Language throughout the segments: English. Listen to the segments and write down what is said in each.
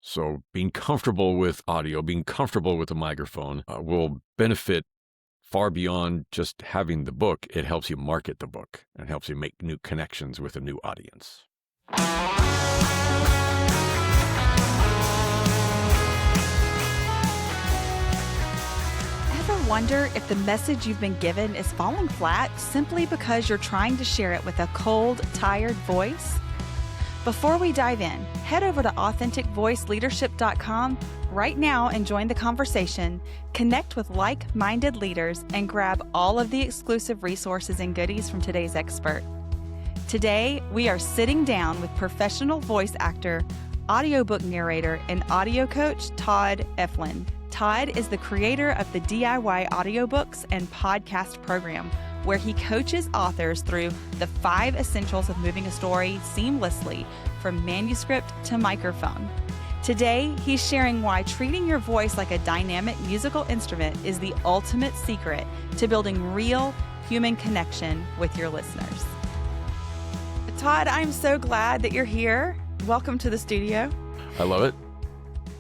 So being comfortable with audio, being comfortable with a microphone will benefit far beyond just having the book. It helps you market the book and helps you make new connections with a new audience. Ever wonder if the message you've been given is falling flat simply because you're trying to share it with a cold, tired voice? Before we dive in, head over to authenticvoiceleadership.com right now and join the conversation, connect with like-minded leaders, and grab all of the exclusive resources and goodies from today's expert. Today, we are sitting down with professional voice actor, audiobook narrator, and audio coach Todd Eflin. Todd is the creator of the DIY Audiobooks and Podcast Program, where he coaches authors through the 5 essentials of moving a story seamlessly from manuscript to microphone. Today, he's sharing why treating your voice like a dynamic musical instrument is the ultimate secret to building real human connection with your listeners. Todd, I'm so glad that you're here. Welcome to the studio. I love it.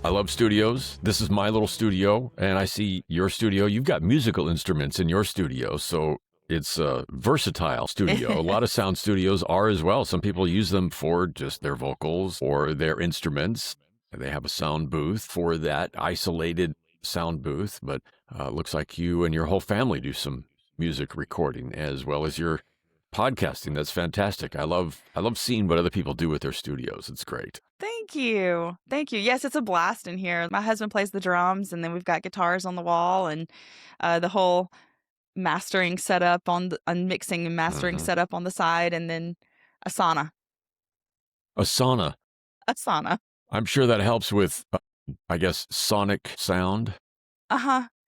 I love studios. This is my little studio, and I see your studio. You've got musical instruments in your studio, so it's a versatile studio. A lot of sound studios are as well. Some people use them for just their vocals or their instruments. They have a sound booth for that isolated sound booth, but looks like you and your whole family do some music recording as well as your podcasting. That's fantastic. I love seeing what other people do with their studios. It's great. Thank you. Thank you. Yes, it's a blast in here. My husband plays the drums, and then we've got guitars on the wall, and the whole mastering setup on mixing and mastering setup on the side, and then a sauna. A sauna. A sauna. I'm sure that helps with, I guess, sonic sound.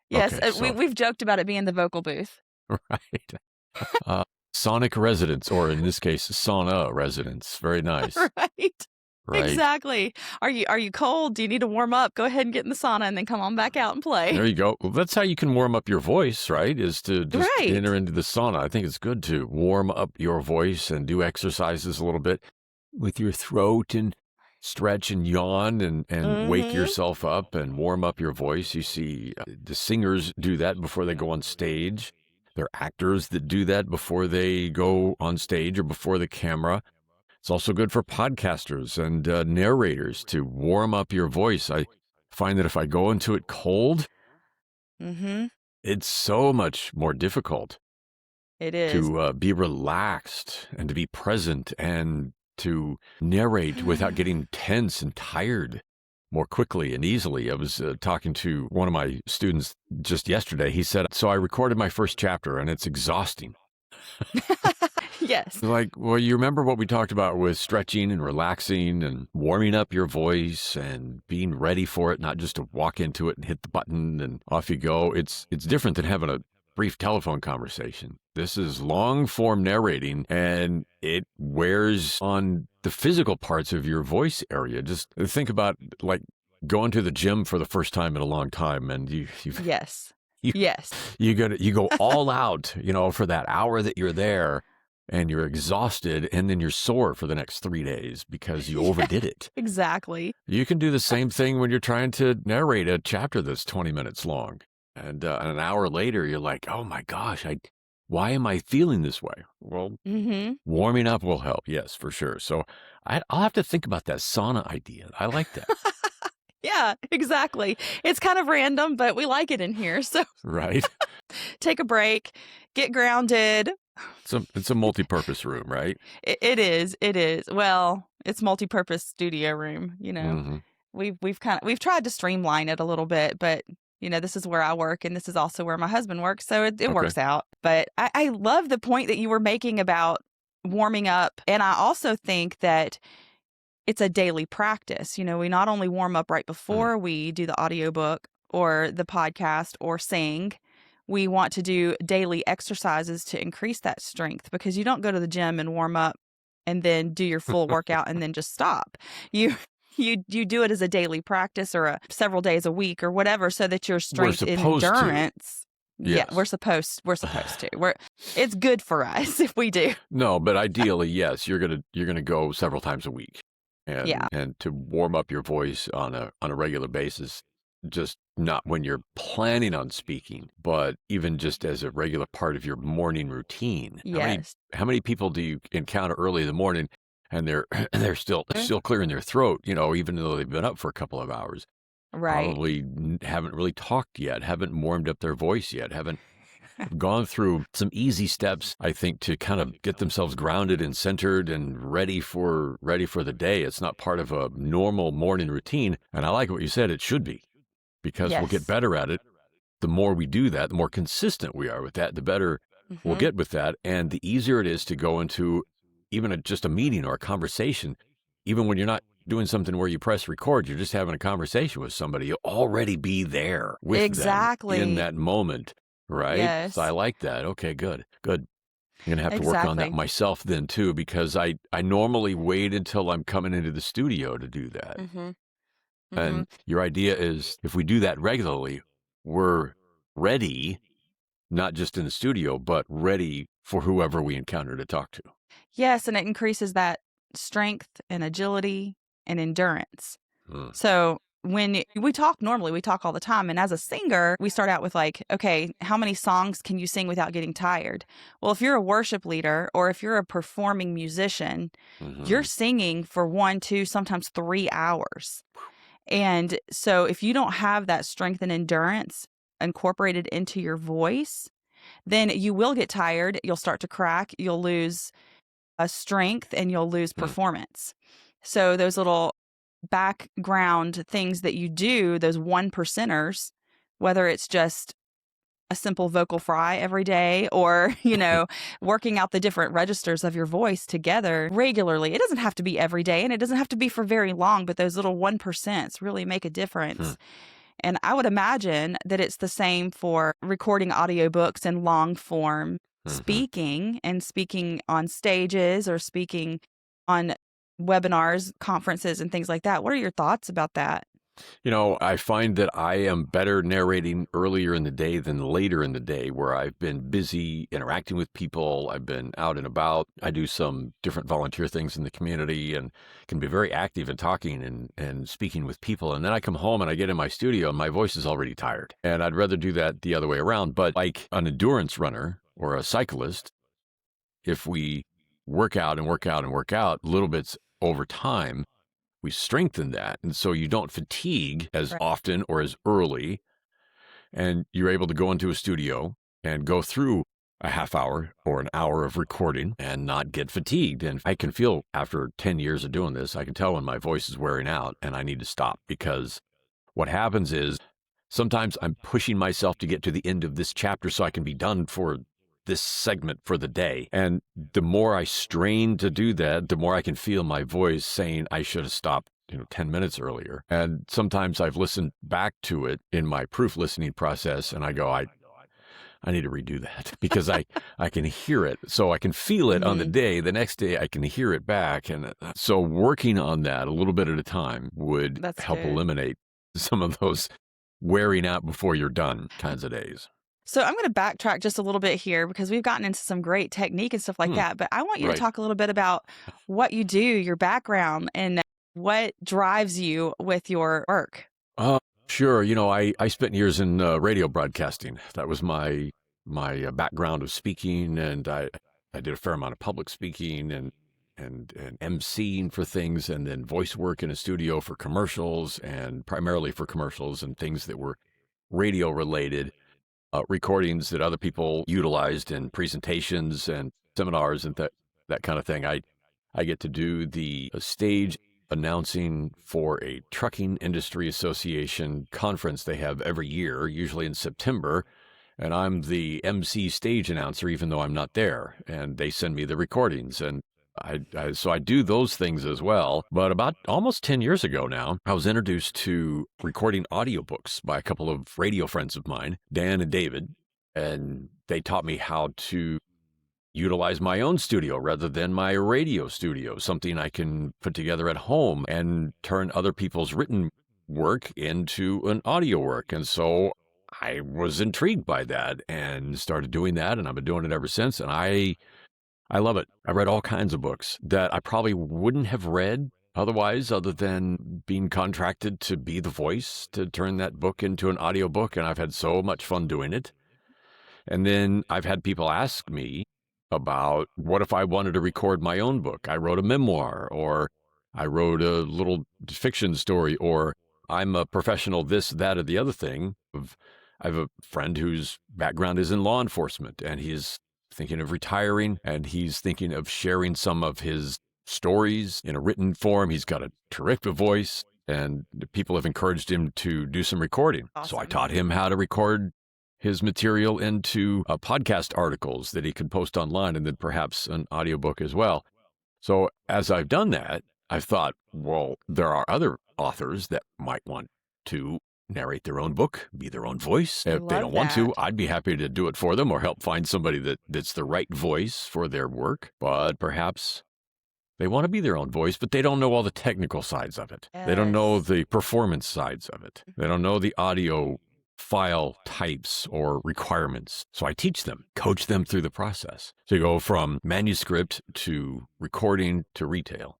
Yes, Okay, we've joked about it being the vocal booth. Right. Sonic residence, or in this case, sauna residence. Very nice. Right. Exactly. Are you cold? Do you need to warm up? Go ahead and get in the sauna and then come on back out and play. There you go. Well, that's how you can warm up your voice, right? Is to just enter into the sauna. I think it's good to warm up your voice and do exercises a little bit with your throat and stretch and yawn and wake yourself up and warm up your voice. You see the singers do that before they go on stage. There are actors that do that before they go on stage or before the camera. It's also good for podcasters and narrators to warm up your voice. I find that if I go into it cold, it's so much more difficult. It is. To be relaxed and to be present and to narrate without getting tense and tired more quickly and easily. I was talking to one of my students just yesterday. He said, so I recorded my first chapter and it's exhausting. Yes. Like, well, you remember what we talked about with stretching and relaxing and warming up your voice and being ready for it, not just to walk into it and hit the button and off you go. It's different than having a brief telephone conversation. This is long form narrating, and it wears on the physical parts of your voice area. Just think about like going to the gym for the first time in a long time, and Yes. You go all out, for that hour that you're there, and you're exhausted, and then you're sore for the next 3 days because you overdid it. Exactly. You can do the same thing when you're trying to narrate a chapter that's 20 minutes long. And an hour later, you're like, oh my gosh, why am I feeling this way? Well, warming up will help. Yes, for sure. So I'll have to think about that sauna idea. I like that. Yeah, exactly. It's kind of random, but we like it in here. So right. Take a break, get grounded. It's a multi-purpose room, right? It is. Well, it's multi-purpose studio room. We've tried to streamline it a little bit, but this is where I work, and this is also where my husband works, so it works out. But I love the point that you were making about warming up, and I also think that it's a daily practice. We not only warm up right before we do the audiobook or the podcast or sing. We want to do daily exercises to increase that strength, because you don't go to the gym and warm up and then do your full workout and then just stop. You do it as a daily practice or several days a week or whatever, so that your strength and endurance. Yes. Yeah, we're supposed to. It's good for us if we do. No, but ideally, yes, you're gonna go several times a week. Yeah. and to warm up your voice on a regular basis, just not when you're planning on speaking, but even just as a regular part of your morning routine. Yes. How many people do you encounter early in the morning and they're they're still clearing their throat, even though they've been up for a couple of hours? Right. Probably haven't really talked yet, haven't warmed up their voice yet, haven't gone through some easy steps, I think, to kind of get themselves grounded and centered and ready for the day. It's not part of a normal morning routine. And I like what you said, it should be, because we'll get Yes. better at it. The more we do that, the more consistent we are with that, the better we'll get with that. And the easier it is to go into even just a meeting or a conversation, even when you're not doing something where you press record, you're just having a conversation with somebody. You'll already be there with Exactly. them in that moment. Right? Yes. So I like that. Okay, good. Good. I'm going to have to work on that Exactly. myself then too, because I normally wait until I'm coming into the studio to do that. And your idea is if we do that regularly, we're ready, not just in the studio, but ready for whoever we encounter to talk to. Yes, and it increases that strength and agility and endurance. Hmm. So when we talk normally, we talk all the time. And as a singer, we start out with like, okay, how many songs can you sing without getting tired? Well, if you're a worship leader or if you're a performing musician, you're singing for 1, 2, sometimes 3 hours. And so if you don't have that strength and endurance incorporated into your voice, then you will get tired. You'll start to crack. You'll lose strength and you'll lose performance. So those little background things that you do, those 1%ers, whether it's just a simple vocal fry every day or, working out the different registers of your voice together regularly. It doesn't have to be every day and it doesn't have to be for very long, but those little 1% really make a difference. And I would imagine that it's the same for recording audiobooks and long form speaking and speaking on stages or speaking on webinars, conferences, and things like that. What are your thoughts about that? I find that I am better narrating earlier in the day than later in the day, where I've been busy interacting with people. I've been out and about. I do some different volunteer things in the community and can be very active in talking and speaking with people. And then I come home and I get in my studio and my voice is already tired. And I'd rather do that the other way around. But like an endurance runner or a cyclist, if we work out and work out and work out little bits over time, we strengthen that. And so you don't fatigue as often or as early. And you're able to go into a studio and go through a half hour or an hour of recording and not get fatigued. And I can feel after 10 years of doing this, I can tell when my voice is wearing out and I need to stop, because what happens is sometimes I'm pushing myself to get to the end of this chapter so I can be done for this segment for the day. And the more I strain to do that, the more I can feel my voice saying I should have stopped 10 minutes earlier. And sometimes I've listened back to it in my proof listening process and I go, I need to redo that because I can hear it. So I can feel it on the day. The next day I can hear it back. And so working on that a little bit at a time would help eliminate some of those wearing out before you're done kinds of days. So I'm going to backtrack just a little bit here because we've gotten into some great technique and stuff like that. But I want you to talk a little bit about what you do, your background, and what drives you with your work. Sure. I spent years in radio broadcasting. That was my background of speaking, and I did a fair amount of public speaking and emceeing for things, and then voice work in a studio for commercials, and primarily for commercials and things that were radio related. Recordings that other people utilized in presentations and seminars and that kind of thing. I get to do the stage announcing for a trucking industry association conference they have every year, usually in September. And I'm the MC stage announcer, even though I'm not there. And they send me the recordings. And so I do those things as well. But about almost 10 years ago now, I was introduced to recording audiobooks by a couple of radio friends of mine, Dan and David, and they taught me how to utilize my own studio rather than my radio studio, something I can put together at home and turn other people's written work into an audio work. And so I was intrigued by that and started doing that, and I've been doing it ever since. And I love it. I read all kinds of books that I probably wouldn't have read otherwise, other than being contracted to be the voice to turn that book into an audiobook, and I've had so much fun doing it. And then I've had people ask me about what if I wanted to record my own book? I wrote a memoir, or I wrote a little fiction story, or I'm a professional this, that, or the other thing. I have a friend whose background is in law enforcement, and he's thinking of retiring, and he's thinking of sharing some of his stories in a written form. He's got a terrific voice, and people have encouraged him to do some recording. Awesome. So I taught him how to record his material into podcast articles that he could post online, and then perhaps an audiobook as well. So as I've done that, I've thought, well, there are other authors that might want to narrate their own book, be their own voice. If they don't want to, I'd be happy to do it for them or help find somebody that's the right voice for their work. But perhaps they want to be their own voice, but they don't know all the technical sides of it. Yes. They don't know the performance sides of it. They don't know the audio file types or requirements. So I teach them, coach them through the process. So you go from manuscript to recording to retail.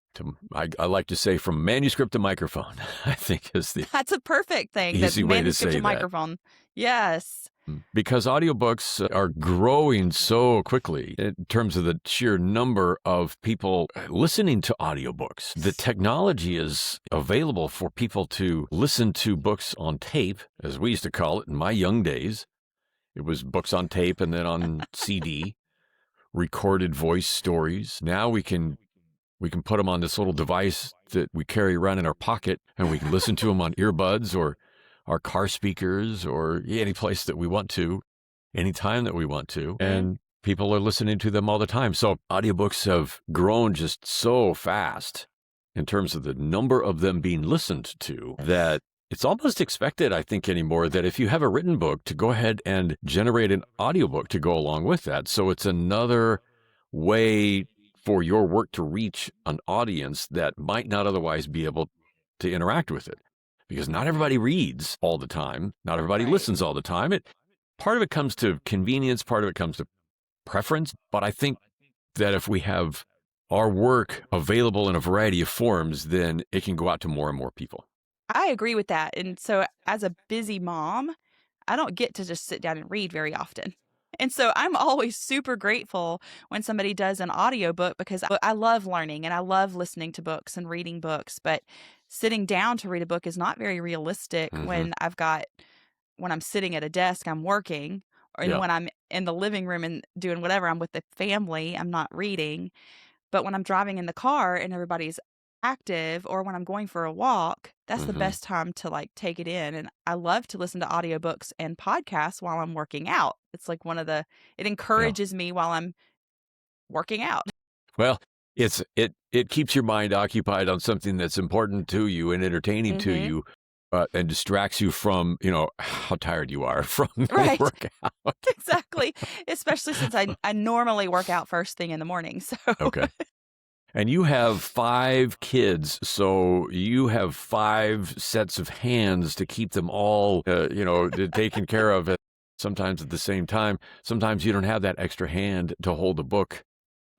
I like to say from manuscript to microphone, I think is the That's a perfect thing. easy way to say that. Microphone. Yes. Because audiobooks are growing so quickly in terms of the sheer number of people listening to audiobooks. The technology is available for people to listen to books on tape, as we used to call it in my young days. It was books on tape and then on CD, recorded voice stories. Now we can put them on this little device that we carry around in our pocket, and we can listen to them on earbuds or our car speakers or any place that we want to, anytime that we want to. And people are listening to them all the time. So audiobooks have grown just so fast in terms of the number of them being listened to that it's almost expected, I think, anymore, that if you have a written book, to go ahead and generate an audiobook to go along with that. So it's another way for your work to reach an audience that might not otherwise be able to interact with it. Because not everybody reads all the time. Not everybody listens all the time. Part of it comes to convenience. Part of it comes to preference. But I think that if we have our work available in a variety of forms, then it can go out to more and more people. I agree with that. And so as a busy mom, I don't get to just sit down and read very often. And so I'm always super grateful when somebody does an audiobook, because I love learning and I love listening to books and reading books. But sitting down to read a book is not very realistic when I'm sitting at a desk, I'm working, or when I'm in the living room and doing whatever, I'm with the family, I'm not reading. But when I'm driving in the car and everybody's active, or when I'm going for a walk, that's the best time to take it in. And I love to listen to audiobooks and podcasts while I'm working out. It's like it encourages me while I'm working out. Well, it keeps your mind occupied on something that's important to you and entertaining to you, and distracts you from, how tired you are from the workout. Exactly. Especially since I normally work out first thing in the morning. So Okay. And you have 5 kids, so you have 5 sets of hands to keep them all, taken care of sometimes at the same time. Sometimes you don't have that extra hand to hold a book.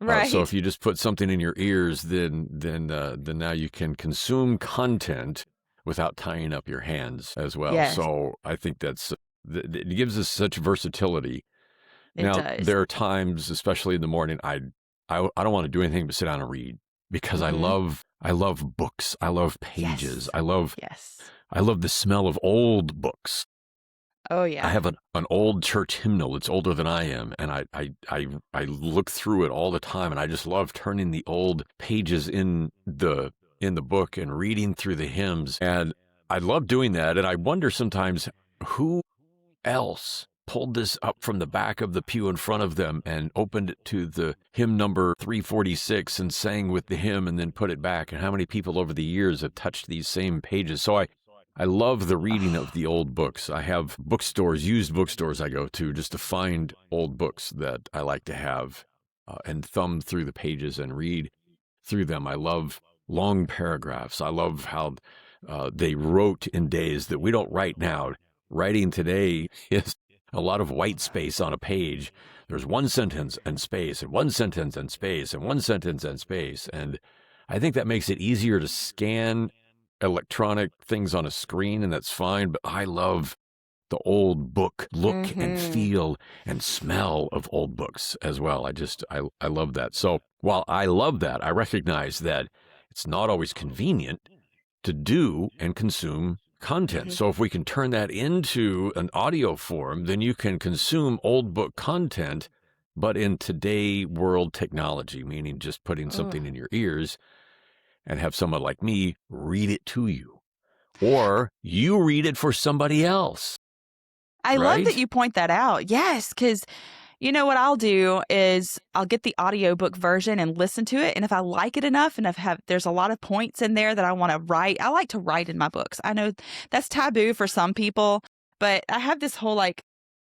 Right. So if you just put something in your ears, then now you can consume content without tying up your hands as well. Yes. So I think it gives us such versatility. It Now, does. there are times, especially in the morning, I don't want to do anything but sit down and read, because I love books. I love pages. Yes. I love the smell of old books. Oh yeah. I have an old church hymnal. It's older than I am, and I look through it all the time, and I just love turning the old pages in the book and reading through the hymns, and I love doing that. And I wonder sometimes who else pulled this up from the back of the pew in front of them and opened it to the hymn number 346 and sang with the hymn and then put it back, and how many people over the years have touched these same pages. So I love the reading of the old books. I have bookstores, used bookstores I go to just to find old books that I like to have and thumb through the pages and read through them. I love long paragraphs. I love how they wrote in days that we don't write now. Writing today is a lot of white space on a page. There's one sentence and space, and one sentence and space, and one sentence and space. And I think that makes it easier to scan electronic things on a screen, and that's fine. But I love the old book look and feel and smell of old books as well. I love that. So while I love that, I recognize that it's not always convenient to do and consume content. So if we can turn that into an audio form, then you can consume old book content, but in today world technology, meaning just putting something in your ears and have someone like me read it to you, or you read it for somebody else. I love that you point that out. Yes, because you know what I'll do is I'll get the audiobook version and listen to it. And if I like it enough and there's a lot of points in there that I want to write, I like to write in my books. I know that's taboo for some people, but I have this whole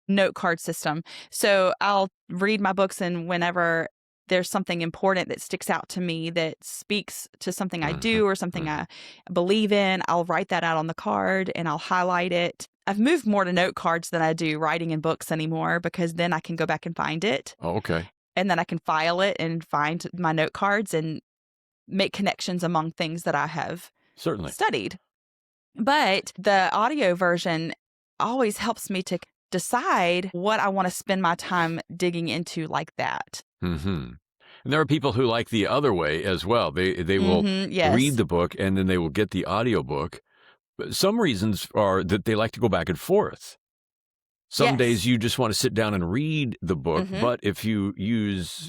note card system. So I'll read my books, and whenever there's something important that sticks out to me that speaks to something I do or something I believe in, I'll write that out on the card and I'll highlight it. I've moved more to note cards than I do writing in books anymore, because then I can go back and find it. Oh, okay. And then I can file it and find my note cards and make connections among things that I have studied. But the audio version always helps me to decide what I want to spend my time digging into like that. And there are people who like the other way as well. They will read the book and then they will get the audiobook. Some reasons are that they like to go back and forth. Some days you just want to sit down and read the book, but if you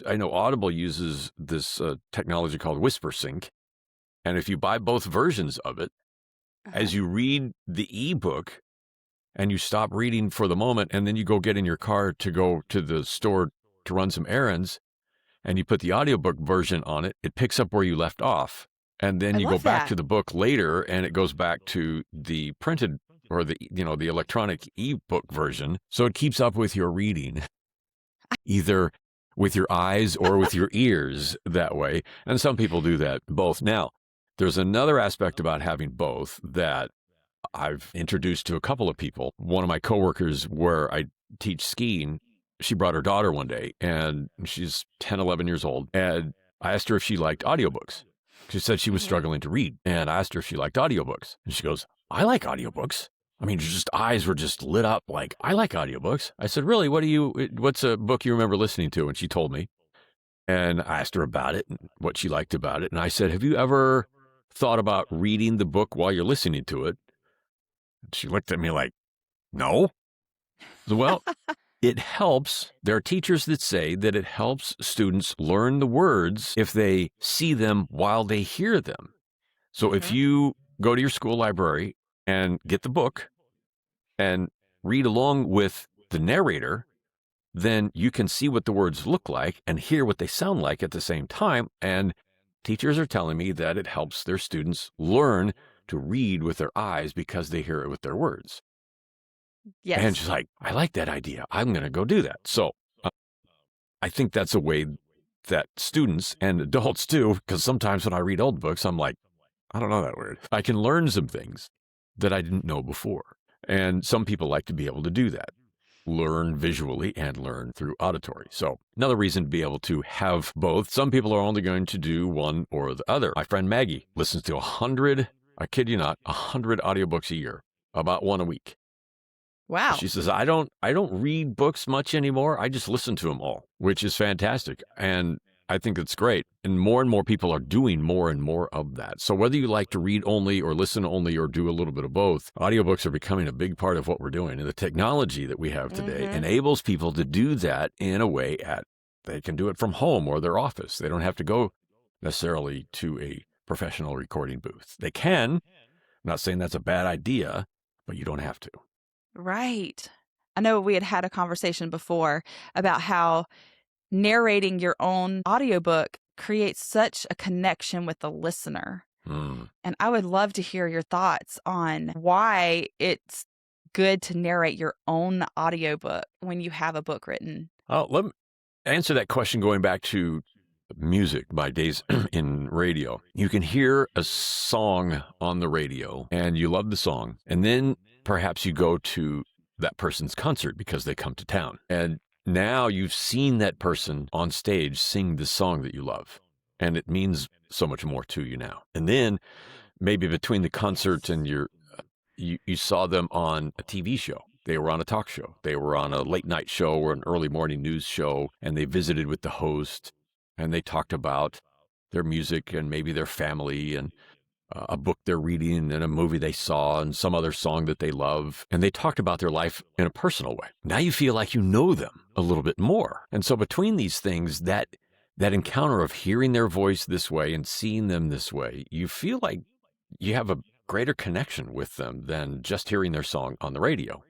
I know Audible uses this technology called Whisper Sync, and if you buy both versions of it, as you read the ebook and you stop reading for the moment, and then you go get in your car to go to the store to run some errands, and you put the audiobook version on it, it picks up where you left off. And then you go back to the book later, and it goes back to the printed or the electronic ebook version. So it keeps up with your reading, either with your eyes or with your ears that way. And some people do that both. Now, there's another aspect about having both that I've introduced to a couple of people. One of my coworkers where I teach skiing, she brought her daughter one day, and she's 10, 11 years old. And I asked her if she liked audiobooks. She said she was struggling to read, and I asked her if she liked audiobooks. And she goes, I like audiobooks. I mean, just eyes were just lit up like, I like audiobooks. I said, really? What's a book you remember listening to? And she told me. And I asked her about it and what she liked about it. And I said, have you ever thought about reading the book while you're listening to it? And she looked at me like, no. So, well, it helps. There are teachers that say that it helps students learn the words if they see them while they hear them. So if you go to your school library and get the book and read along with the narrator, then you can see what the words look like and hear what they sound like at the same time. And teachers are telling me that it helps their students learn to read with their eyes because they hear it with their words. Yes. And she's like, I like that idea. I'm going to go do that. So I think that's a way that students and adults do, because sometimes when I read old books, I'm like, I don't know that word. I can learn some things that I didn't know before. And some people like to be able to do that, learn visually and learn through auditory. So another reason to be able to have both. Some people are only going to do one or the other. My friend Maggie listens to 100, I kid you not, 100 audiobooks a year, about one a week. Wow. She says, I don't read books much anymore. I just listen to them all, which is fantastic. And I think it's great. And more people are doing more and more of that. So whether you like to read only or listen only or do a little bit of both, audiobooks are becoming a big part of what we're doing. And the technology that we have today enables people to do that in a way they can do it from home or their office. They don't have to go necessarily to a professional recording booth. They can. I'm not saying that's a bad idea, but you don't have to. Right. I know we had a conversation before about how narrating your own audiobook creates such a connection with the listener. And I would love to hear your thoughts on why it's good to narrate your own audiobook when you have a book written. Oh, let me answer that question going back to music, my days in radio. You can hear a song on the radio and you love the song, and then perhaps you go to that person's concert because they come to town. And now you've seen that person on stage sing the song that you love. and it means so much more to you now. And then maybe between the concert and you saw them on a TV show. They were on a talk show. They were on a late night show or an early morning news show, and they visited with the host, and they talked about their music and maybe their family and a book they're reading and a movie they saw and some other song that they love. And they talked about their life in a personal way. Now you feel like you know them a little bit more. And so between these things, that encounter of hearing their voice this way and seeing them this way, you feel like you have a greater connection with them than just hearing their song on the radio.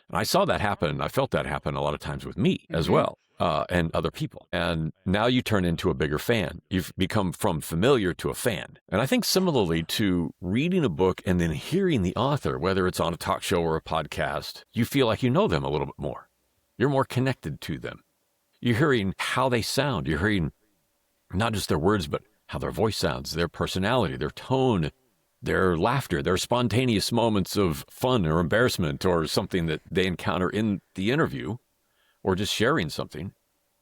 And I saw that happen. I felt that happen a lot of times with me as well, and other people. And now you turn into a bigger fan. You've become from familiar to a fan. And I think similarly to reading a book and then hearing the author, whether it's on a talk show or a podcast, you feel like you know them a little bit more. You're more connected to them. You're hearing how they sound. You're hearing not just their words, but how their voice sounds, their personality, their tone, their laughter, their spontaneous moments of fun or embarrassment or something that they encounter in the interview or just sharing something.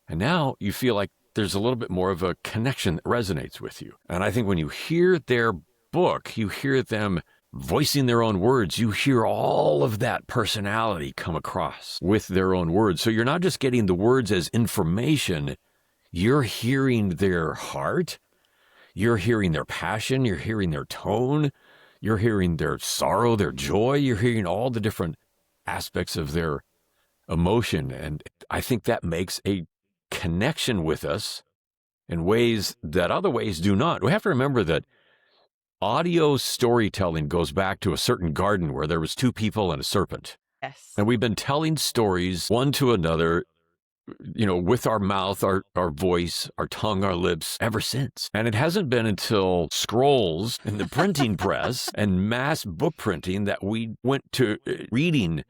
And now you feel like there's a little bit more of a connection that resonates with you. And I think when you hear their book, you hear them voicing their own words, you hear all of that personality come across with their own words. So you're not just getting the words as information, you're hearing their heart. You're hearing their passion, you're hearing their tone, you're hearing their sorrow, their joy, you're hearing all the different aspects of their emotion. And I think that makes a connection with us in ways that other ways do not. We have to remember that audio storytelling goes back to a certain garden where there was two people and a serpent. Yes. And we've been telling stories one to another, with our mouth, our voice, our tongue, our lips, ever since. And it hasn't been until scrolls in the printing press and mass book printing that we went to reading.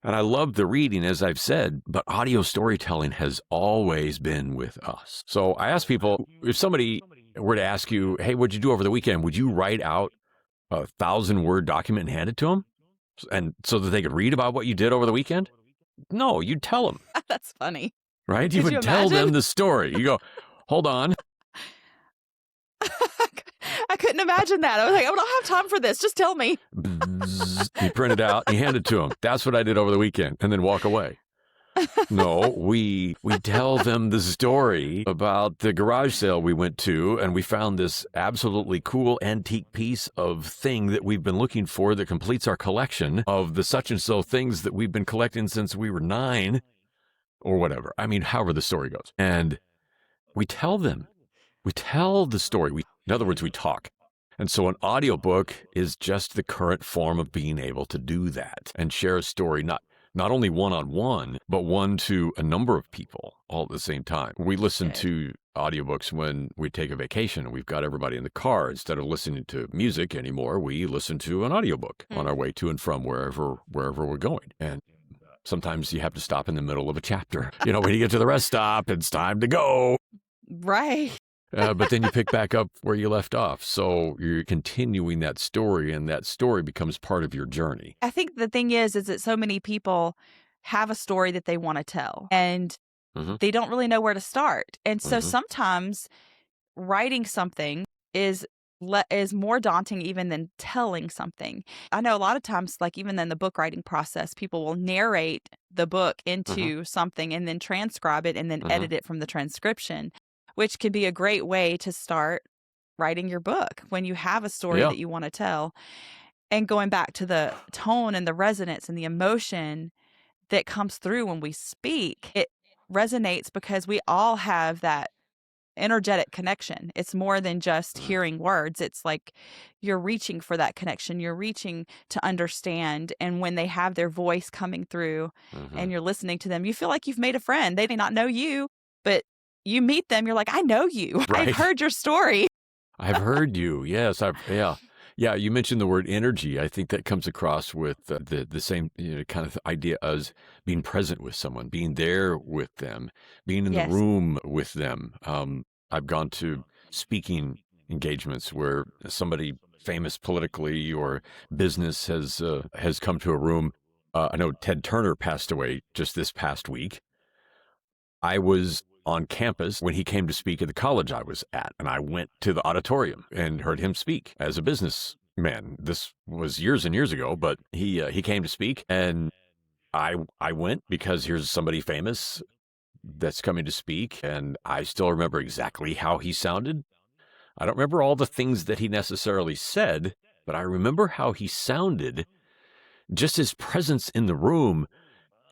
And I love the reading, as I've said, but audio storytelling has always been with us. So I ask people, if somebody were to ask you, hey, what'd you do over the weekend? Would you write out a 1,000-word document and hand it to them? And so that they could read about what you did over the weekend? No, you'd tell them. That's funny. Right? You would tell them the story. You go, hold on. I couldn't imagine that. I was like, I don't have time for this. Just tell me. You print it out, you hand it to them. That's what I did over the weekend, and then walk away. No, we tell them the story about the garage sale we went to, and we found this absolutely cool antique piece of thing that we've been looking for that completes our collection of the such and so things that we've been collecting since we were 9 or whatever. I mean, however the story goes. And we tell them. We tell the story. In other words, we talk. And so an audiobook is just the current form of being able to do that and share a story, not only one-on-one, but one to a number of people all at the same time. We listen to audiobooks when we take a vacation and we've got everybody in the car. Instead of listening to music anymore, we listen to an audiobook on our way to and from wherever we're going. And sometimes you have to stop in the middle of a chapter. When you get to the rest stop, it's time to go. Right. But then you pick back up where you left off. So you're continuing that story, and that story becomes part of your journey. I think the thing is that so many people have a story that they want to tell, and they don't really know where to start. And so sometimes writing something is more daunting even than telling something. I know a lot of times, like even in the book writing process, people will narrate the book into something and then transcribe it and then edit it from the transcription, which can be a great way to start writing your book when you have a story that you want to tell. And going back to the tone and the resonance and the emotion that comes through when we speak, it resonates because we all have that energetic connection. It's more than just hearing words. It's like you're reaching for that connection. You're reaching to understand. And when they have their voice coming through and you're listening to them, you feel like you've made a friend. They may not know you, but you meet them, you're like, I know you. Right. I've heard your story. I've heard you. Yes. Yeah. You mentioned the word energy. I think that comes across with the same kind of idea as being present with someone, being there with them, being in the room with them. I've gone to speaking engagements where somebody famous politically or business has come to a room. I know Ted Turner passed away just this past week. I was on campus when he came to speak at the college I was at. And I went to the auditorium and heard him speak as a businessman. This was years and years ago, but he came to speak, and I went because here's somebody famous that's coming to speak, and I still remember exactly how he sounded. I don't remember all the things that he necessarily said, but I remember how he sounded, just his presence in the room.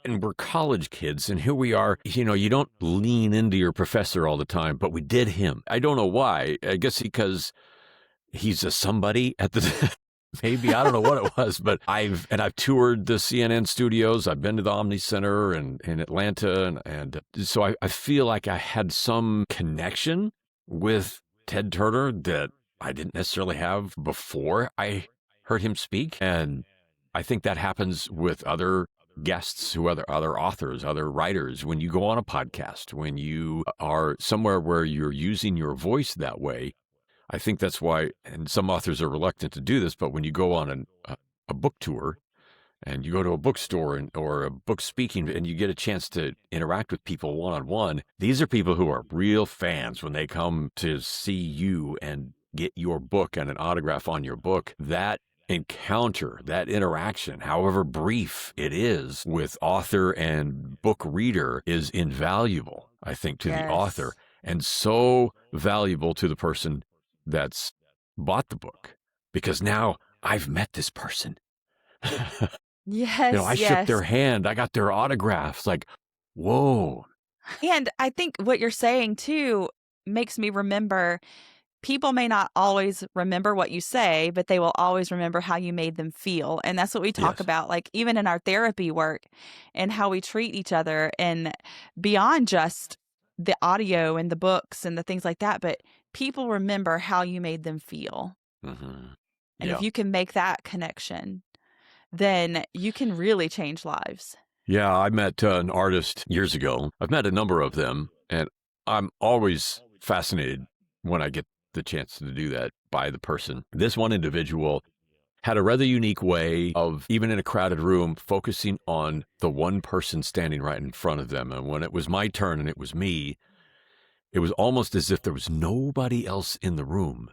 And we're college kids, and here we are. You don't lean into your professor all the time, but we did him. I don't know why. I guess because he's a somebody at the maybe, I don't know what it was, but I've toured the CNN studios. I've been to the Omni Center and in Atlanta, and so I feel like I had some connection with Ted Turner that I didn't necessarily have before I heard him speak. And I think that happens with other guests, other authors, other writers. When you go on a podcast, when you are somewhere where you're using your voice that way, I think that's why, and some authors are reluctant to do this, but when you go on a book tour and you go to a bookstore or a book speaking and you get a chance to interact with people one-on-one, these are people who are real fans when they come to see you and get your book and an autograph on your book. That encounter, that interaction, however brief it is, with author and book reader is invaluable, I think, to the author, and so valuable to the person that's bought the book, because now I've met this person. Yes, I shook their hand. I got their autographs. Like, whoa. And I think what you're saying, too, makes me remember people may not always remember what you say, but they will always remember how you made them feel. And that's what we talk about, like even in our therapy work and how we treat each other, and beyond just the audio and the books and the things like that, but people remember how you made them feel. Mm-hmm. And if you can make that connection, then you can really change lives. Yeah, I met an artist years ago. I've met a number of them, and I'm always fascinated when I get the chance to do that by the person. This one individual had a rather unique way of, even in a crowded room, focusing on the one person standing right in front of them. And when it was my turn and it was me, it was almost as if there was nobody else in the room.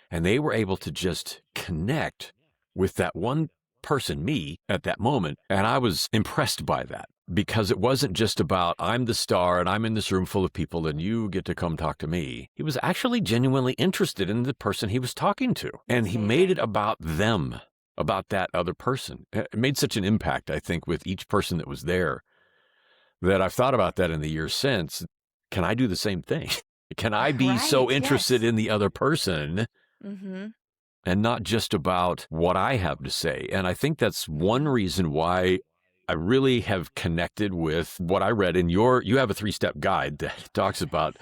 And they were able to just connect with that one person, me, at that moment. And I was impressed by that, because it wasn't just about, I'm the star and I'm in this room full of people and you get to come talk to me. He was actually genuinely interested in the person he was talking to. And he made it about them, about that other person. It made such an impact, I think, with each person that was there, that I've thought about that in the years since. Can I do the same thing? Can I be so interested in the other person? Mm-hmm. And not just about what I have to say. And I think that's one reason why I really have connected with what I read in you have a 3-step guide that talks about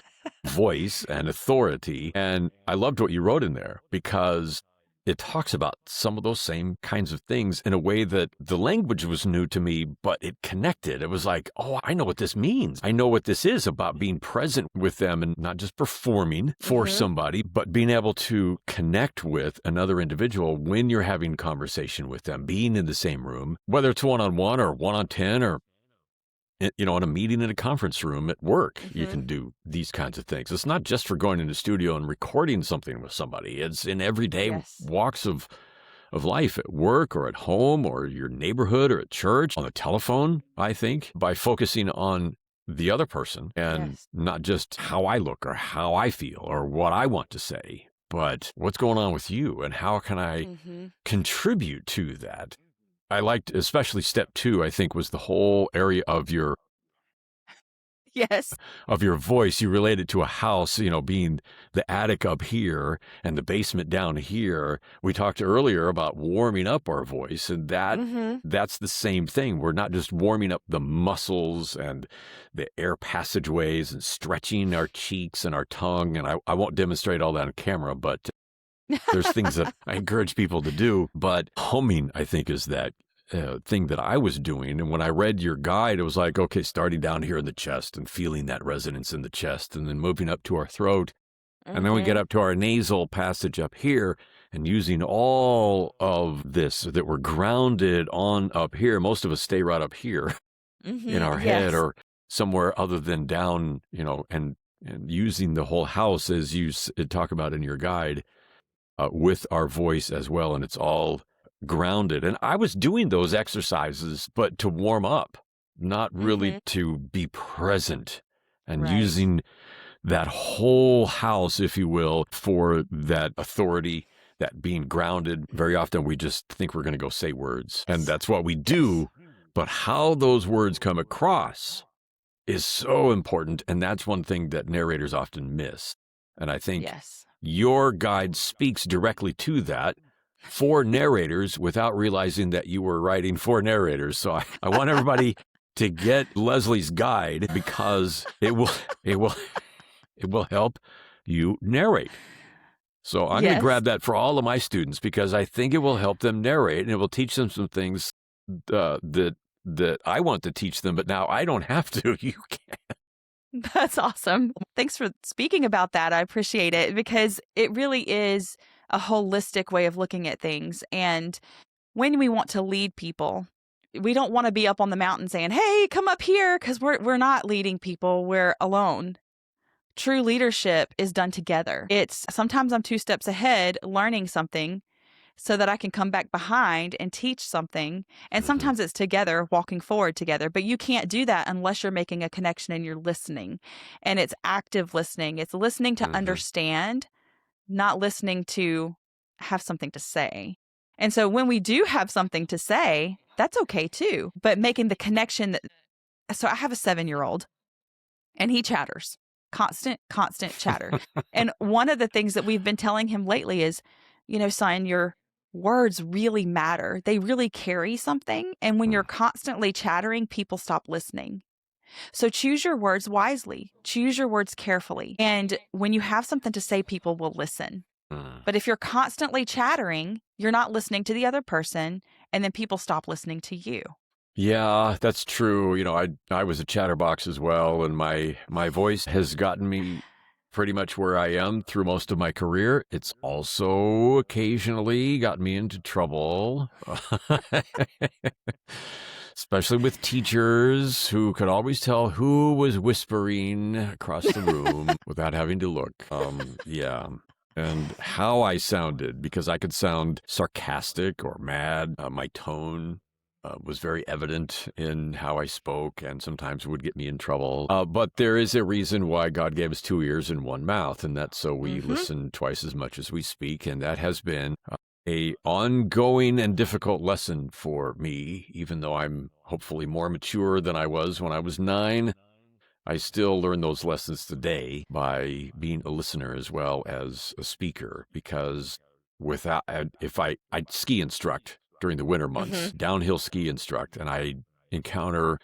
voice and authority. And I loved what you wrote in there, because it talks about some of those same kinds of things in a way that the language was new to me, but it connected. It was like, oh, I know what this means. I know what this is about, being present with them and not just performing for somebody, but being able to connect with another individual when you're having conversation with them, being in the same room, whether it's one-on-one or 1-on-10 or in a meeting in a conference room at work. You can do these kinds of things. It's not just for going into the studio and recording something with somebody. It's in everyday walks of life, at work or at home or your neighborhood or at church, on the telephone. I think by focusing on the other person and not just how I look or how I feel or what I want to say, but what's going on with you and how can I contribute to that. I liked, especially step 2, I think, was the whole area of your of your voice. You related to a house, being the attic up here and the basement down here. We talked earlier about warming up our voice, and that's the same thing. We're not just warming up the muscles and the air passageways and stretching our cheeks and our tongue. And I won't demonstrate all that on camera, but there's things that I encourage people to do. But humming, I think, is that thing that I was doing. And when I read your guide, it was like, okay, starting down here in the chest and feeling that resonance in the chest, and then moving up to our throat. And then we get up to our nasal passage up here, and using all of this that we're grounded on up here. Most of us stay right up here in our head, or somewhere other than down, and using the whole house, as you talk about in your guide, with our voice as well. And it's all grounded. And I was doing those exercises, but to warm up, not really to be present, and using that whole house, if you will, for that authority, that being grounded. Very often we just think we're going to go say words, and that's what we do. But how those words come across is so important. And that's one thing that narrators often miss. And I think your guide speaks directly to that for narrators without realizing that you were writing for narrators. So I want everybody to get Leslie's guide, because it will help you narrate. So I'm going to grab that for all of my students, because I think it will help them narrate, and it will teach them some things that I want to teach them, but now I don't have to. You can. That's awesome. Thanks for speaking about that. I appreciate it, because it really is a holistic way of looking at things. And when we want to lead people, we don't want to be up on the mountain saying, "Hey, come up here," because we're not leading people. We're alone. True leadership is done together. It's sometimes I'm 2 steps ahead learning something so that I can come back behind and teach something. And sometimes it's together, walking forward together. But you can't do that unless you're making a connection and you're listening. And it's active listening. It's listening to understand, not listening to have something to say. And so when we do have something to say, that's okay too. But making the connection so I have a 7-year-old, and he chatters. Constant chatter. And one of the things that we've been telling him lately is, son, your words really matter. They really carry something. And when you're constantly chattering, people stop listening. So choose your words wisely. Choose your words carefully. And when you have something to say, people will listen. But if you're constantly chattering, you're not listening to the other person, and then people stop listening to you. Yeah, that's true. I was a chatterbox as well, and my voice has gotten me pretty much where I am through most of my career. It's also occasionally gotten me into trouble, especially with teachers who could always tell who was whispering across the room without having to look. And how I sounded, because I could sound sarcastic or mad. My tone was very evident in how I spoke, and sometimes would get me in trouble. But there is a reason why God gave us 2 ears and 1 mouth, and that's so we listen twice as much as we speak. And that has been a ongoing and difficult lesson for me, even though I'm hopefully more mature than I was when I was 9. I still learn those lessons today by being a listener as well as a speaker, because if I ski instruct during the winter months, downhill ski instruct, and I encounter,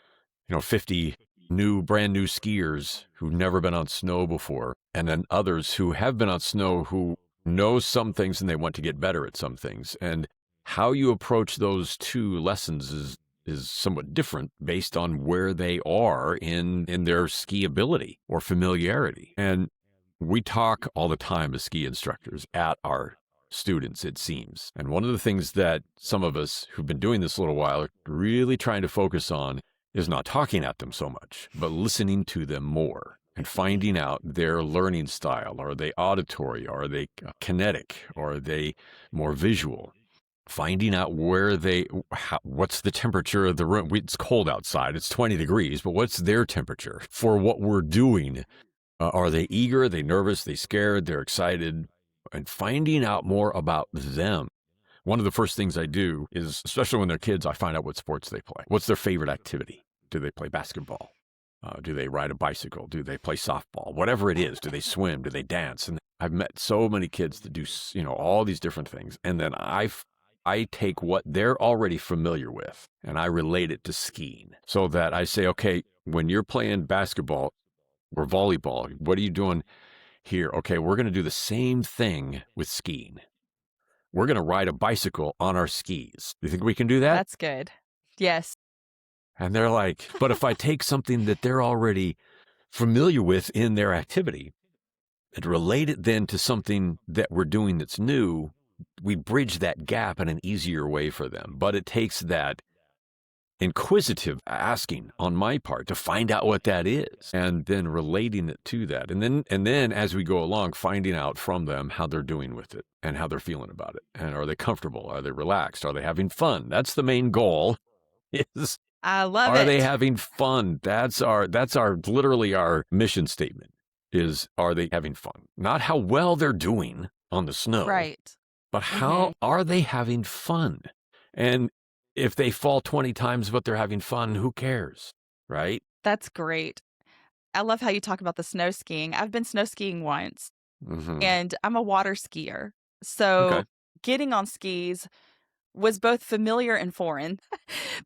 50 brand new skiers who've never been on snow before, and then others who have been on snow who know some things and they want to get better at some things. And how you approach those 2 lessons is somewhat different based on where they are in their ski ability or familiarity. And we talk all the time as ski instructors at our students, it seems. And one of the things that some of us who've been doing this a little while are really trying to focus on is not talking at them so much, but listening to them more and finding out their learning style. Are they auditory? Are they kinetic? Are they more visual? Finding out what's the temperature of the room. It's cold outside. It's 20 degrees, but what's their temperature for what we're doing? Are they eager? Are they nervous? Are they scared? They're excited? And finding out more about them. One of the first things I do is, especially when they're kids, I find out what sports they play. What's their favorite activity? Do they play basketball? Do they ride a bicycle? Do they play softball? Whatever it is. Do they swim? Do they dance? And I've met so many kids that do, all these different things. And then I take what they're already familiar with and I relate it to skiing, so that I say, okay, when you're playing basketball or volleyball, what are you doing here? Okay, we're going to do the same thing with skiing. We're going to ride a bicycle on our skis. Do you think we can do that? That's good. Yes. And they're like, but if I take something that they're already familiar with in their activity and relate it then to something that we're doing that's new, we bridge that gap in an easier way for them. But it takes that inquisitive asking on my part to find out what that is, and then relating it to that. And then as we go along, finding out from them how they're doing with it and how they're feeling about it. And are they comfortable? Are they relaxed? Are they having fun? That's the main goal. I love it. Are they having fun? That's literally our mission statement is, are they having fun? Not how well they're doing on the snow. Right. But how are they having fun? And if they fall 20 times but they're having fun, who cares, right? That's great. I love how you talk about the snow skiing. I've been snow skiing once, and I'm a water skier. So getting on skis was both familiar and foreign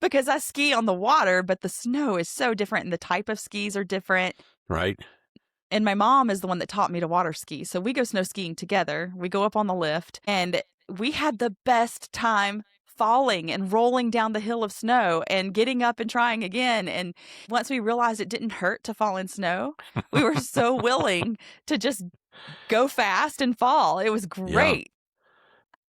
because I ski on the water, but the snow is so different and the type of skis are different. Right. And my mom is the one that taught me to water ski. So we go snow skiing together. We go up on the lift, and we had the best time falling and rolling down the hill of snow and getting up and trying again. And once we realized it didn't hurt to fall in snow, we were so willing to just go fast and fall. It was great. Yeah.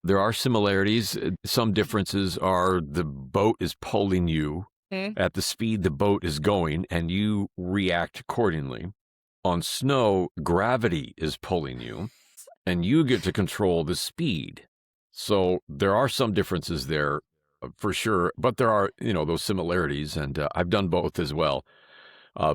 There are similarities. Some differences are the boat is pulling you at the speed the boat is going, and you react accordingly. On snow, gravity is pulling you, and you get to control the speed. So there are some differences there for sure, but there are, those similarities, and I've done both as well.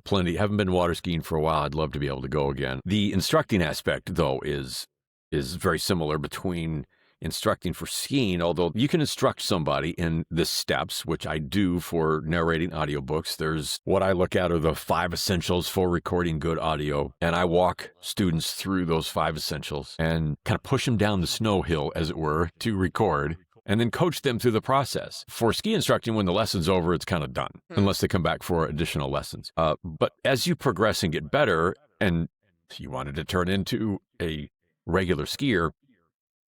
Plenty. Haven't been water skiing for a while. I'd love to be able to go again. The instructing aspect, though, is very similar between instructing for skiing, although you can instruct somebody in the steps, which I do for narrating audiobooks. There's what I look at are the 5 essentials for recording good audio, and I walk students through those 5 essentials and kind of push them down the snow hill, as it were, to record, and then coach them through the process. For ski instructing, when the lesson's over, it's kind of done, unless they come back for additional lessons. But as you progress and get better, and you wanted to turn into a regular skier,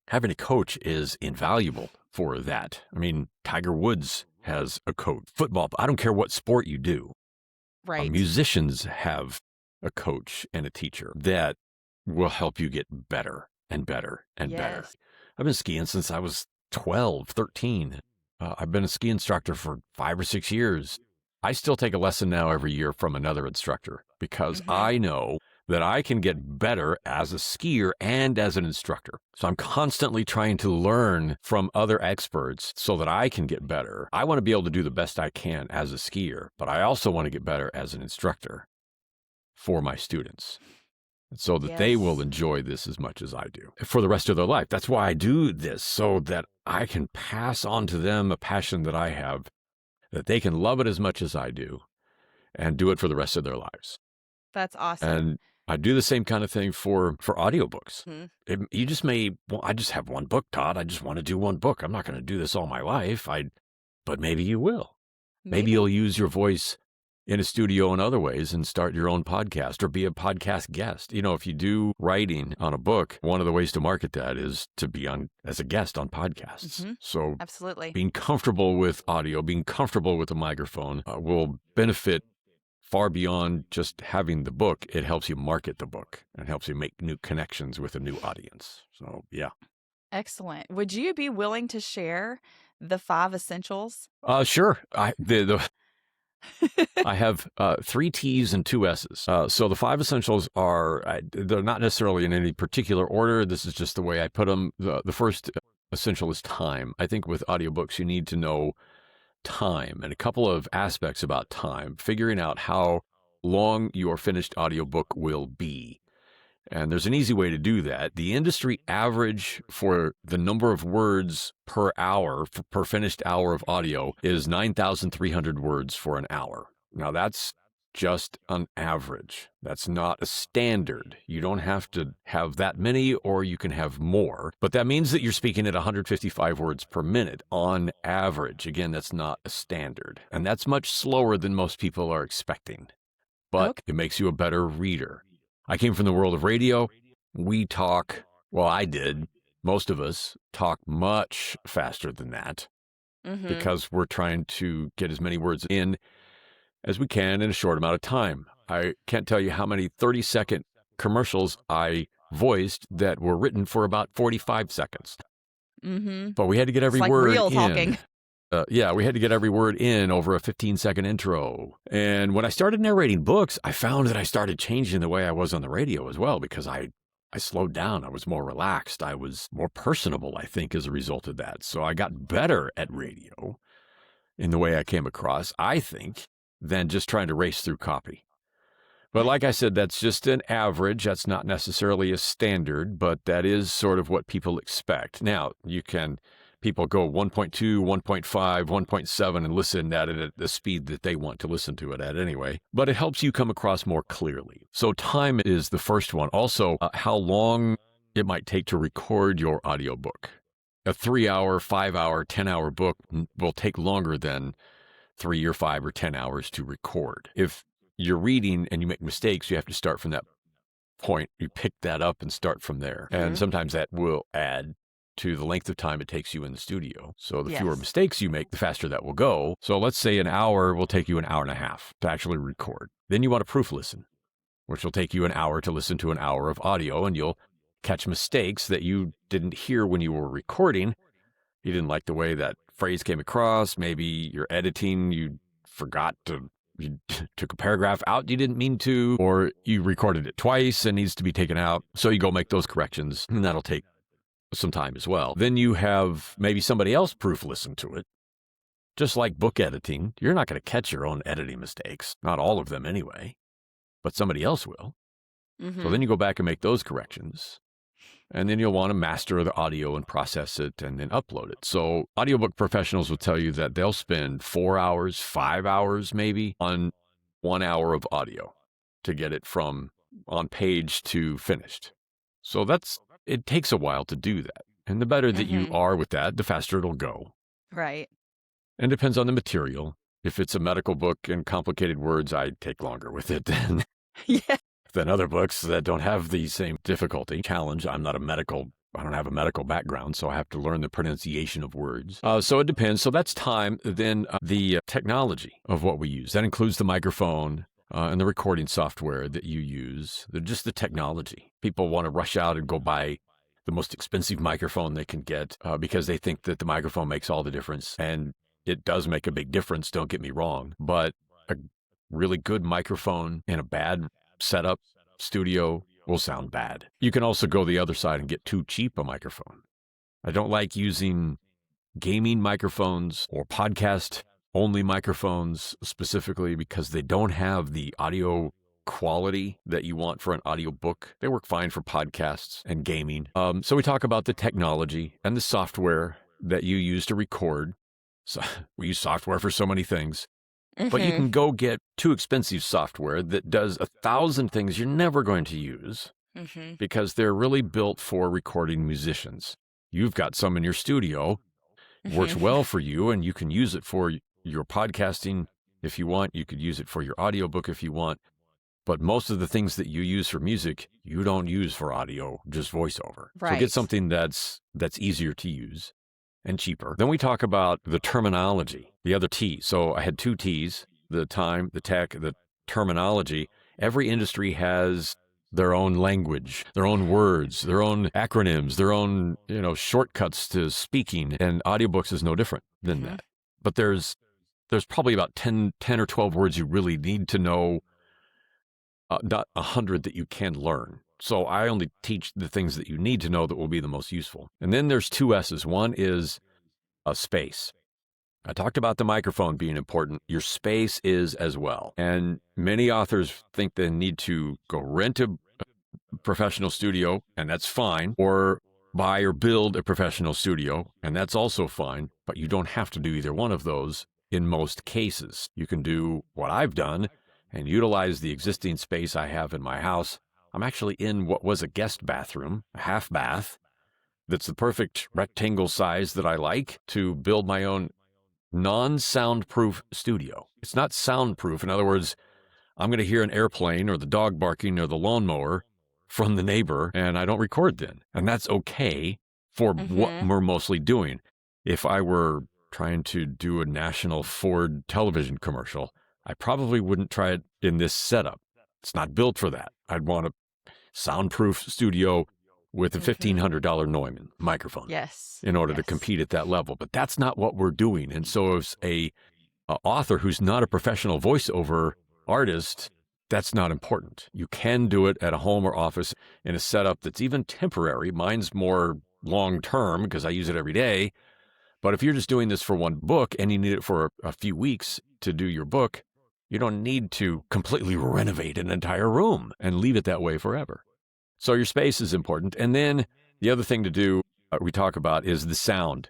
having a coach is invaluable for that. I mean, Tiger Woods has a coach. Football, I don't care what sport you do. Right. Musicians have a coach and a teacher that will help you get better and better and better. I've been skiing since I was 12, 13. I've been a ski instructor for 5 or 6 years. I still take a lesson now every year from another instructor because I know that I can get better as a skier and as an instructor. So I'm constantly trying to learn from other experts so that I can get better. I want to be able to do the best I can as a skier, but I also want to get better as an instructor for my students so that they will enjoy this as much as I do for the rest of their life. That's why I do this, so that I can pass on to them a passion that I have, that they can love it as much as I do and do it for the rest of their lives. That's awesome. And I do the same kind of thing for audiobooks. You just I just have one book, Todd. I just want to do one book. I'm not going to do this all my life. But maybe you will. Maybe you'll use your voice in a studio in other ways and start your own podcast or be a podcast guest. If you do writing on a book, one of the ways to market that is to be on as a guest on podcasts. So absolutely, being comfortable with audio, being comfortable with a microphone will benefit far beyond just having the book. It helps you market the book and helps you make new connections with a new audience. So, yeah. Excellent. Would you be willing to share the 5 essentials? Sure. I have 3 T's and 2 S's. So the 5 essentials they're not necessarily in any particular order. This is just the way I put them. The first essential is time. I think with audiobooks, you need to know time and a couple of aspects about time, figuring out how long your finished audiobook will be. And there's an easy way to do that. The industry average for the number of words per hour, per finished hour of audio, is 9,300 words for an hour. Now, that's just an average. That's not a standard. You don't have to have that many, or you can have more. But that means that you're speaking at 155 words per minute on average. Again, that's not a standard. And that's much slower than most people are expecting. But it makes you a better reader. I came from the world of radio. We talk, well, I did. Most of us talk much faster than that because we're trying to get as many words in as we can in a short amount of time. I can't tell you how many 30-second commercials I voiced that were written for about 45 seconds. But we had to get every word real in. Talking. Yeah, we had to get every word in over a 15-second intro. And when I started narrating books, I found that I started changing the way I was on the radio as well, because I slowed down. I was more relaxed. I was more personable, I think, as a result of that. So I got better at radio in the way I came across, I think, than just trying to race through copy. But like I said, that's just an average. That's not necessarily a standard, but that is sort of what people expect. Now, people go 1.2, 1.5, 1.7 and listen at it at the speed that they want to listen to it at anyway. But it helps you come across more clearly. So time is the first one. Also, how long it might take to record your audiobook. A 3-hour, 5-hour, 10-hour book will take longer than 3 or 5 or 10 hours to record. If you're reading and you make mistakes, you have to start from that point. You pick that up and start from there. And sometimes that will add to the length of time it takes you in the studio. So the fewer mistakes you make, the faster that will go. So let's say an hour will take you an hour and a half to actually record. Then you want to proof listen, which will take you an hour to listen to an hour of audio, and you'll catch mistakes that you didn't hear when you were recording. You didn't like the way that phrase came across. Maybe you're editing, you took a paragraph out you didn't mean to, or you recorded it twice and needs to be taken out. So you go make those corrections, and that'll take some time as well. Then you have maybe somebody else proof listen to it. Just like book editing, you're not going to catch your own editing mistakes, not all of them anyway, but somebody else will. So then you go back and make those corrections. And then you'll want to master the audio and process it and then upload it. So audiobook professionals will tell you that they'll spend 4 hours, 5 hours maybe on 1 hour of audio to get it from on page to finished. So it takes a while to do that. And the better that you are with that, the faster it'll go. Right. And depends on the material. If it's a medical book and complicated words, I take longer with it than other books that don't have the same difficulty challenge. I don't have a medical background, so I have to learn the pronunciation of words. So it depends. So that's time. Then the technology of what we use. That includes the microphone and the recording software that you use. Just the technology. People want to rush out and go buy the most expensive microphone they can get because they think that the microphone makes all the difference. And it does make a big difference, don't get me wrong. But a really good microphone in a bad setup studio will sound bad. You can also go the other side and get too cheap a microphone. I don't like using gaming microphones or podcast only microphones specifically because they don't have the audio quality that you want for an audiobook. They work fine for podcasts and gaming. So we talk about the technology and the software that you use to record. So we use software for so many things. But you can go get too expensive software that does 1,000 things you're never going to use because they're really built for recording musicians. You've got some in your studio, works well for you, and you can use it for your podcasting if you want. You could use it for your audiobook if you want. But most of the things that you use for music, you don't use for audio, just voiceover. Right. So get something that's easier to use and cheaper. Then we talk about the terminology, the other T. So I had 2 T's, the time, the tech, the terminology. Every industry has their own language, their own words, their own acronyms, their own, shortcuts to speaking. And audiobooks is no different than that. But there's probably about 10 or 12 words you really need to know, not 100 that you can learn. So I only teach the things that you need to know that will be the most useful. And then there's 2 S's. One is a space. I talked about the microphone being important. Your space is as well. And many authors think they need to go rent a professional studio, and that's fine, or buy or build a professional studio, and that's also fine. But you don't have to do either one of those in most cases. You can do what I've done and utilize the existing space I have in my house. I'm actually in what was a guest bathroom, a half bath, that's the perfect rectangle size that I like to build my own non-soundproof studio. It's not soundproof. In other words, I'm going to hear an airplane or the dog barking or the lawnmower from the neighbor, and I don't record then. And that's okay for what we're mostly doing. If I were trying to do a national Ford television commercial, I probably wouldn't try it in this setup. It's not built for that. I'd want a soundproof studio with a $1,500 Neumann microphone in order to compete at that level. But that's not what we're doing. And so as a author who's not a professional voiceover artist, that's not important. You can do it at a home or office in a setup that's even temporary. Mine's more long-term because I use it every day. But if you're just doing this for one book and you need it for a few weeks to do your book, you don't need to completely renovate an entire room and leave it that way forever. So your space is important. And then the other thing to do, we talk about, is the sound.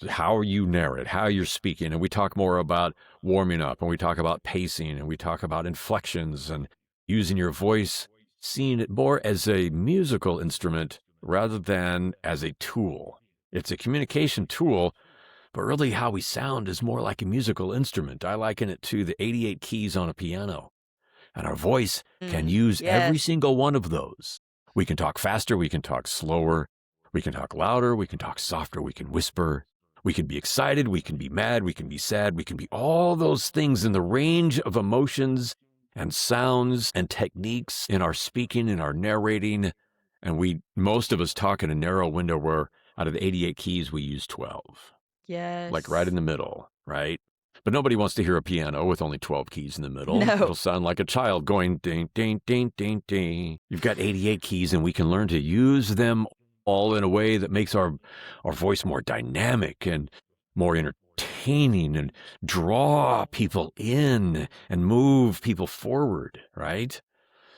How you narrate, how you're speaking. And we talk more about warming up, and we talk about pacing, and we talk about inflections and using your voice, seeing it more as a musical instrument rather than as a tool. It's a communication tool, but really how we sound is more like a musical instrument. I liken it to the 88 keys on a piano. And our voice can use every single one of those. We can talk faster, we can talk slower, we can talk louder, we can talk softer, we can whisper, we can be excited, we can be mad, we can be sad, we can be all those things in the range of emotions and sounds and techniques in our speaking, in our narrating. And most of us talk in a narrow window where out of the 88 keys, we use 12. Yes. Like right in the middle, right? But nobody wants to hear a piano with only 12 keys in the middle. No. It'll sound like a child going ding, ding, ding, ding, ding. You've got 88 keys, and we can learn to use them all in a way that makes our voice more dynamic and more entertaining and draw people in and move people forward, right?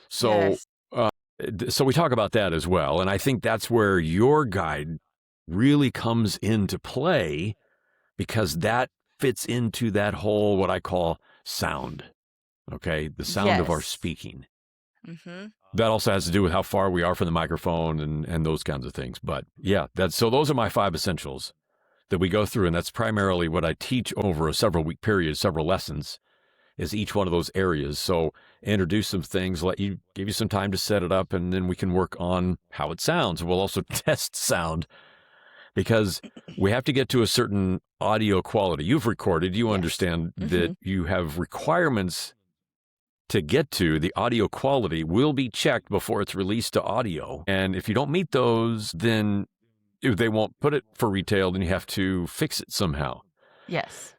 So, so we talk about that as well. And I think that's where your guide really comes into play, because that fits into that whole, what I call sound, okay? The sound of our speaking. That also has to do with how far we are from the microphone and those kinds of things. But yeah, so those are my 5 essentials that we go through. And that's primarily what I teach over a several week period, several lessons, is each one of those areas. So introduce some things, give you some time to set it up, and then we can work on how it sounds. We'll also test sound, because we have to get to a certain audio quality. You've recorded, you understand that you have requirements to get to. The audio quality will be checked before it's released to audio. And if you don't meet those, then they won't put it for retail, then you have to fix it somehow. Yes.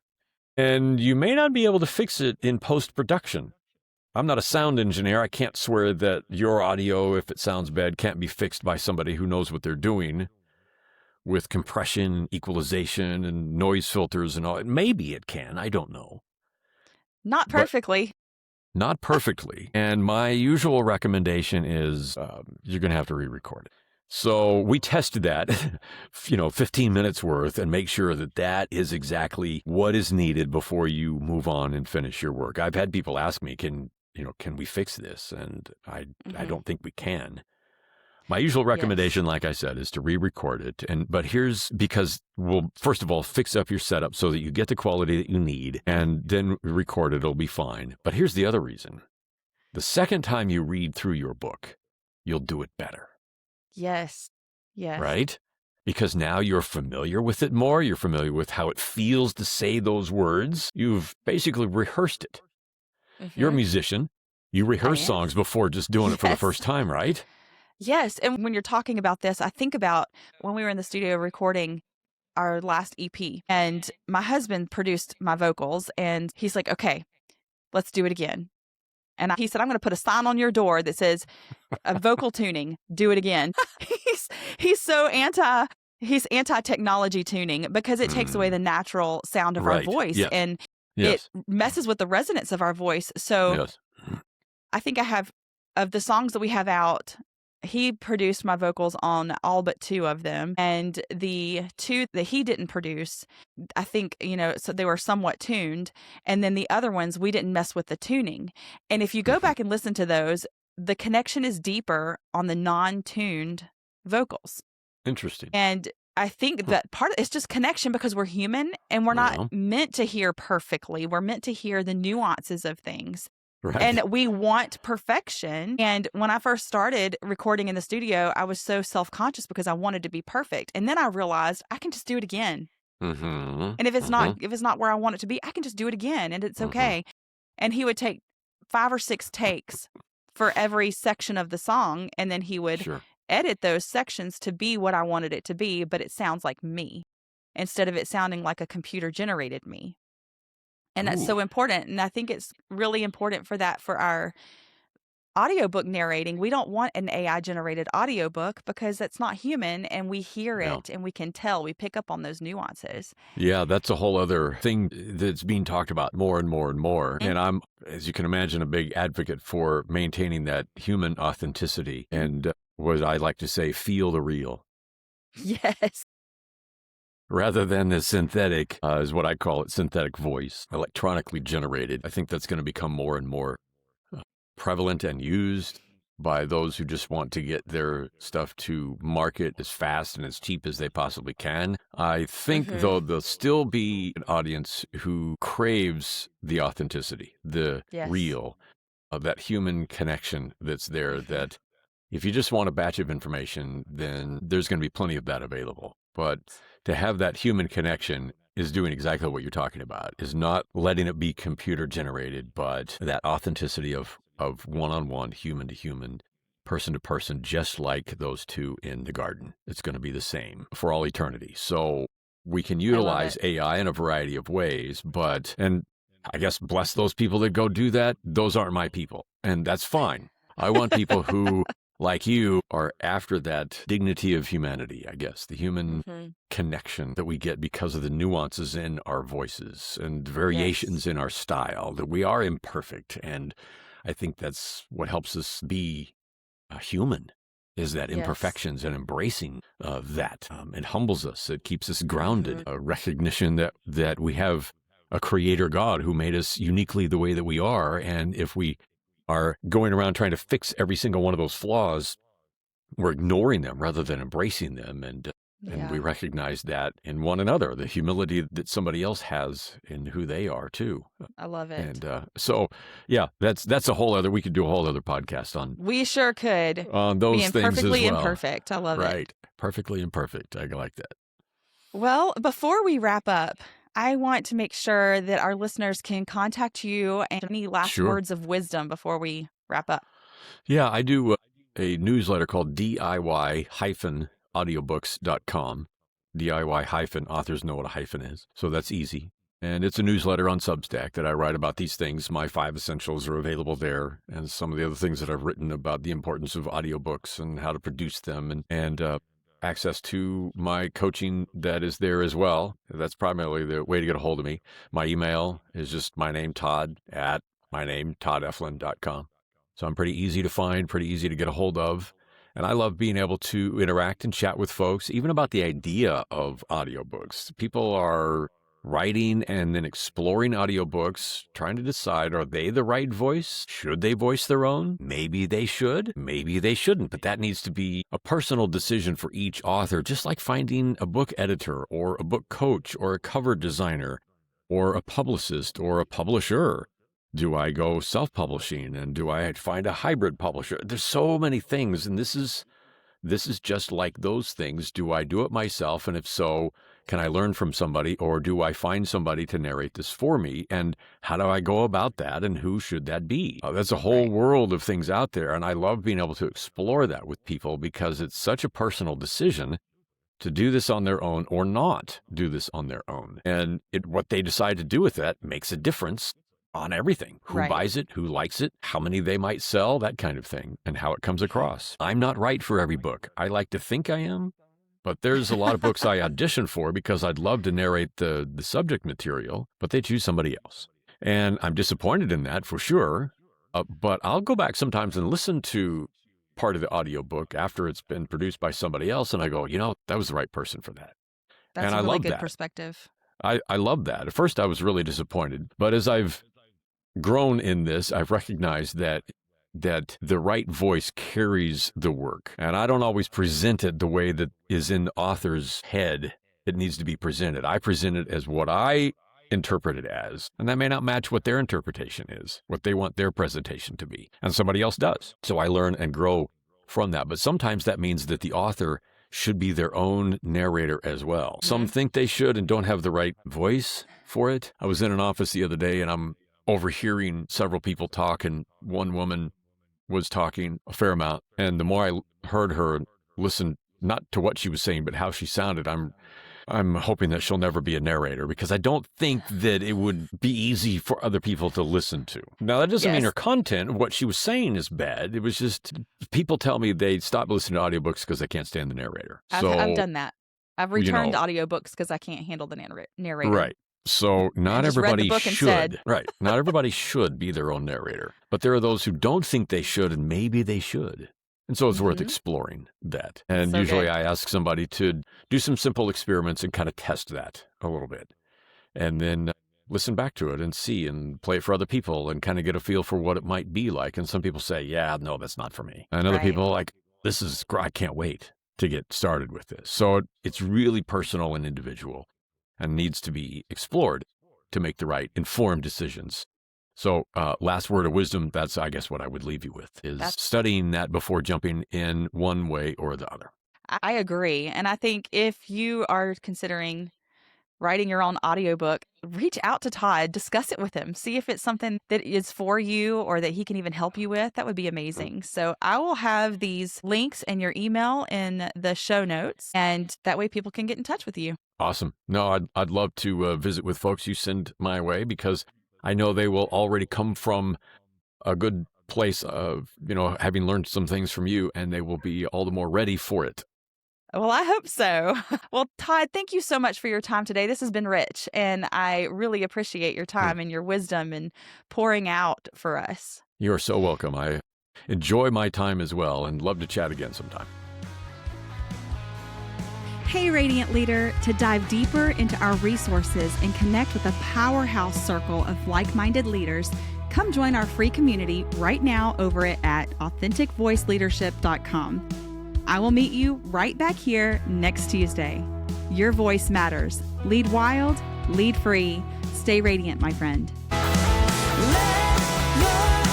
And you may not be able to fix it in post-production. I'm not a sound engineer. I can't swear that your audio, if it sounds bad, can't be fixed by somebody who knows what they're doing with compression, equalization, and noise filters and all. Maybe it can. I don't know. Not perfectly. Not perfectly. And my usual recommendation is you're going to have to re-record it. So we tested that, 15 minutes worth, and make sure that that is exactly what is needed before you move on and finish your work. I've had people ask me, can we fix this? And I don't think we can. My usual recommendation, like I said, is to re-record it. But because we'll, first of all, fix up your setup so that you get the quality that you need, and then record it. It'll be fine. But here's the other reason. The second time you read through your book, you'll do it better. Yes. Yes. Right? Because now you're familiar with it more. You're familiar with how it feels to say those words. You've basically rehearsed it. You're a musician. You rehearse songs before just doing it for the first time, right? Yes. And when you're talking about this, I think about when we were in the studio recording our last EP, and my husband produced my vocals, and he's like, okay, let's do it again. And he said, I'm going to put a sign on your door that says vocal tuning, do it again. He's so anti-technology tuning, because it takes away the natural sound of our voice, and it messes with the resonance of our voice. So I think I have, of the songs that we have out, he produced my vocals on all but 2 of them. And the 2 that he didn't produce, I think, so they were somewhat tuned. And then the other ones, we didn't mess with the tuning. And if you go back and listen to those, the connection is deeper on the non-tuned vocals. Interesting. And I think that it's just connection, because we're human and we're not meant to hear perfectly. We're meant to hear the nuances of things. Right. And we want perfection. And when I first started recording in the studio, I was so self-conscious because I wanted to be perfect. And then I realized I can just do it again. And if it's not where I want it to be, I can just do it again, and it's okay. And he would take 5 or 6 takes for every section of the song, and then he would edit those sections to be what I wanted it to be, but it sounds like me instead of it sounding like a computer generated me. And that's Ooh. so important. And I think it's really important for that for our audiobook narrating. We don't want an AI generated audiobook because it's not human, and we hear Yeah. it and we can tell, we pick up on those nuances. Yeah, that's a whole other thing that's being talked about more and more and more. And I'm, as you can imagine, a big advocate for maintaining that human authenticity and what I like to say, feel the real. Yes. Rather than the synthetic, is what I call it, synthetic voice, electronically generated. I think that's going to become more and more prevalent and used by those who just want to get their stuff to market as fast and as cheap as they possibly can. I think, though, there'll still be an audience who craves the authenticity, the real, that human connection that's there, that if you just want a batch of information, then there's going to be plenty of that available. But to have that human connection is doing exactly what you're talking about, is not letting it be computer generated, but that authenticity of one-on-one, human to human, person to person, just like those two in the garden. It's going to be the same for all eternity. So we can utilize AI in a variety of ways, and I guess bless those people that go do that. Those aren't my people, and that's fine. I want people who, like you, are after that dignity of humanity, I guess, the human connection that we get because of the nuances in our voices and variations in our style, that we are imperfect. And I think that's what helps us be a human, is that imperfections and embracing that. It humbles us. It keeps us grounded. A recognition that we have a creator God who made us uniquely the way that we are. And if we are going around trying to fix every single one of those flaws, we're ignoring them rather than embracing them. And we recognize that in one another, the humility that somebody else has in who they are too. I love it. And so, yeah, that's a whole other, we could do a whole other podcast on. We sure could. On those Being things perfectly as well. imperfect. I love it. Right. Perfectly imperfect. I like that. Well, before we wrap up, I want to make sure that our listeners can contact you and any last words of wisdom before we wrap up. Yeah, I do a newsletter called DIY-audiobooks.com. DIY- authors know what a hyphen is, so that's easy. And it's a newsletter on Substack that I write about these things. My 5 essentials are available there, and some of the other things that I've written about the importance of audiobooks and how to produce them, and access to my coaching that is there as well. That's primarily the way to get a hold of me. My email is just my name, Todd, at toddeflin.com. So I'm pretty easy to find, pretty easy to get a hold of. And I love being able to interact and chat with folks, even about the idea of audiobooks. People are writing and then exploring audiobooks, trying to decide, are they the right voice? Should they voice their own? Maybe they should, maybe they shouldn't. But that needs to be a personal decision for each author, just like finding a book editor or a book coach or a cover designer or a publicist or a publisher. Do I go self-publishing, and do I find a hybrid publisher? There's so many things, and this is just like those things. Do I do it myself? And if so, can I learn from somebody, or do I find somebody to narrate this for me? And how do I go about that, and who should that be? That's a whole world of things out there, and I love being able to explore that with people because it's such a personal decision to do this on their own or not do this on their own. And what they decide to do with that makes a difference on everything. Who buys it, who likes it, how many they might sell, that kind of thing, and how it comes across. I'm not right for every book. I like to think I am, but there's a lot of books I audition for because I'd love to narrate the subject material, but they choose somebody else. And I'm disappointed in that for sure, but I'll go back sometimes and listen to part of the audiobook after it's been produced by somebody else, and I go, that was the right person for that. That's and a I really love good that. Perspective. I love that. At first, I was really disappointed, but as I've grown in this, I've recognized that the right voice carries the work. And I don't always present it the way that is in the author's head it needs to be presented. I present it as what I interpret it as, and that may not match what their interpretation is, what they want their presentation to be, and somebody else does. So I learn and grow from that. But sometimes that means that the author should be their own narrator as well. Some think they should and don't have the right voice for it. I was in an office the other day, and I'm overhearing several people talk, and one woman was talking a fair amount. And the more I heard her, listen not to what she was saying, but how she sounded. I'm hoping that she'll never be a narrator, because I don't think that it would be easy for other people to listen to. Now, that doesn't mean her content, what she was saying, is bad. It was just, people tell me they stop listening to audiobooks because they can't stand the narrator. I've done that. I've returned audiobooks because I can't handle the narrator. Right. So not everybody should. Right. Not everybody should be their own narrator. But there are those who don't think they should, and maybe they should. And so it's worth exploring that. And usually I ask somebody to do some simple experiments and kind of test that a little bit. And then listen back to it and see and play it for other people and kind of get a feel for what it might be like. And some people say, yeah, no, that's not for me. And other people are like, this is, I can't wait to get started with this. So it's really personal and individual and needs to be explored to make the right informed decisions. So last word of wisdom, that's, I guess, what I would leave you with, is studying that before jumping in one way or the other. I agree. And I think if you are considering writing your own audiobook, reach out to Todd, discuss it with him, see if it's something that is for you or that he can even help you with. That would be amazing. So I will have these links and your email in the show notes, and that way people can get in touch with you. Awesome. No, I'd love to visit with folks you send my way, because I know they will already come from a good place of, having learned some things from you, and they will be all the more ready for it. Well, I hope so. Well, Todd, thank you so much for your time today. This has been rich, and I really appreciate your time and your wisdom and pouring out for us. You're so welcome. I enjoy my time as well, and love to chat again sometime. Hey, Radiant Leader, to dive deeper into our resources and connect with a powerhouse circle of like-minded leaders, come join our free community right now over at authenticvoiceleadership.com. I will meet you right back here next Tuesday. Your voice matters. Lead wild, lead free. Stay radiant, my friend. Let your